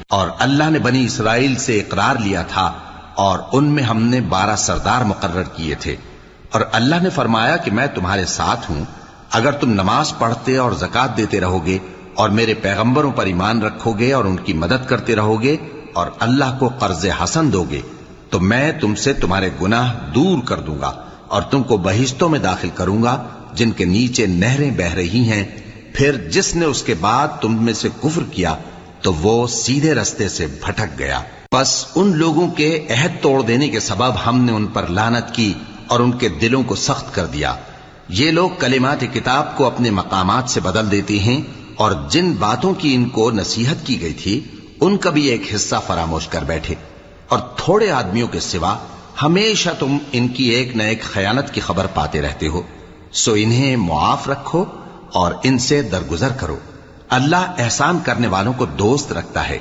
اور اللہ نے بنی اسرائیل سے اقرار لیا تھا اور ان میں ہم نے 12 سردار مقرر کیے تھے، اور اللہ نے فرمایا کہ میں تمہارے ساتھ ہوں اگر تم نماز پڑھتے اور زکوٰۃ دیتے رہو گے اور میرے پیغمبروں پر ایمان رکھو گے اور ان کی مدد کرتے رہو گے اور اللہ کو قرض حسن دو گے تو میں تم سے تمہارے گناہ دور کر دوں گا اور تم کو بہشتوں میں داخل کروں گا جن کے نیچے نہریں بہ رہی ہیں۔ پھر جس نے اس کے بعد تم میں سے کفر کیا تو وہ سیدھے رستے سے بھٹک گیا۔ پس ان لوگوں کے عہد توڑ دینے کے سبب ہم نے ان پر لعنت کی اور ان کے دلوں کو سخت کر دیا۔ یہ لوگ کلمات کتاب کو اپنے مقامات سے بدل دیتے ہیں اور جن باتوں کی ان کو نصیحت کی گئی تھی ان کا بھی ایک حصہ فراموش کر بیٹھے، اور تھوڑے آدمیوں کے سوا ہمیشہ تم ان کی ایک نہ ایک خیانت کی خبر پاتے رہتے ہو، سو انہیں معاف رکھو اور ان سے درگزر کرو۔ اللہ احسان کرنے والوں کو دوست رکھتا ہے۔